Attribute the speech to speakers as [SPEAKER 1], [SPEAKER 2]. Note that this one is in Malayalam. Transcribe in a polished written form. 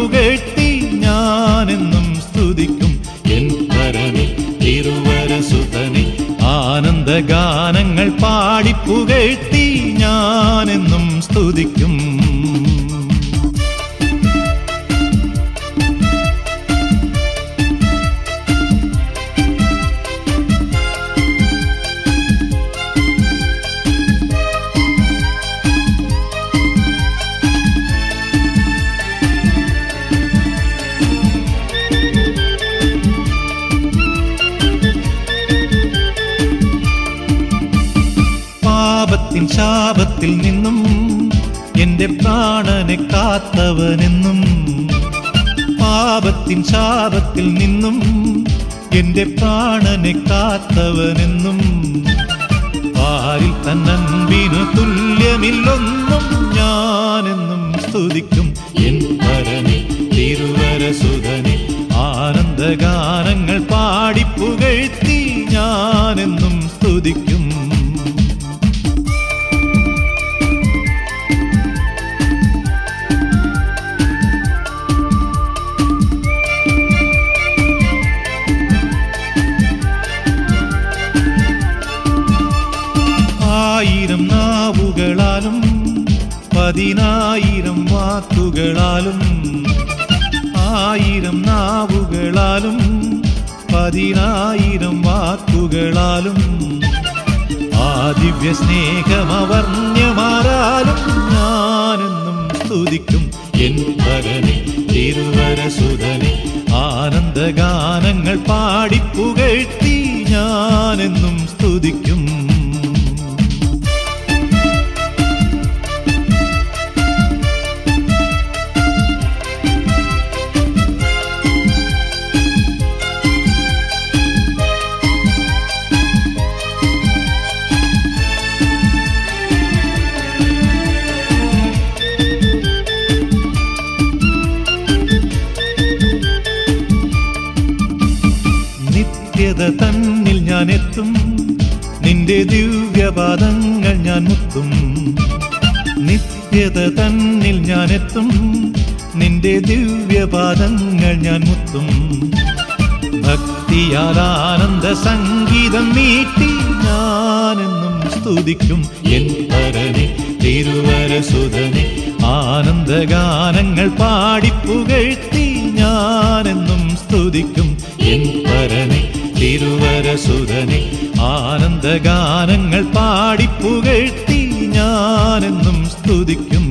[SPEAKER 1] പാടിപ്പുകഴ്ത്തി ഞാനെന്നും സ്തുതിക്കും എൻ പരനെ തിരുവരസുതനെ. ആനന്ദഗാനങ്ങൾ പാടിപ്പുകഴ്ത്തി ഞാനെന്നും സ്തുതിക്കും. പാപത്തിൻ ശാപത്തിൽ നിന്നും എന്റെ പ്രാണനെ കാത്തവനെന്നും, പാപത്തിൻ ശാപത്തിൽ നിന്നും എന്റെ പ്രാണനെ കാത്തവനെന്നും, പാരിൽ തന്നൻപിനു തുല്യമില്ലൊന്നും ഞാനെന്നും സ്തുതിക്കും എൻ പരനെ തിരുവരസുതനെ. ആനന്ദഗാനങ്ങൾ പാടിപ്പുകഴ്ത്തി ഞാനെന്നും സ്തുതിക്കും. ആയിരം നാവുകളാലും 10,000 വാക്കുകളാലും, ആയിരം നാവുകളാലും 10,000 വാക്കുകളാലും, ആ ദിവ്യ സ്നേഹമവർണ്യമാരാലും ഞാനെന്നും സ്തുതിക്കും എൻ പരനെ തിരുവരസുതനെ. ആനന്ദഗാനങ്ങൾ പാടിപ്പുകഴ്ത്തി ഞാനെന്നും സ്തുതിക്കും. നിത്യത തന്നിൽ ഞാൻ എത്തും, നിന്റെ ദിവ്യപാദങ്ങൾ ഞാൻ മുത്തും. നിത്യത തന്നിൽ ഞാൻ എത്തും, നിന്റെ ദിവ്യപാദങ്ങൾ ഞാൻ മുത്തും. ഭക്തിയാൽ ആനന്ദ സംഗീതം മീട്ടി ഞാനെന്നും സ്തുതിക്കും എൻ പരനെ തിരുവരസുതനെ. ആനന്ദഗാനങ്ങൾ പാടിപ്പുകഴ്ത്തി ഞാനെന്നും സ്തുതിക്കും എൻ പരനെ തിരുവരസുതനെ. ആനന്ദഗാനങ്ങൾ പാടിപ്പുകഴ്ത്തി ഞാനെന്നും സ്തുതിക്കും.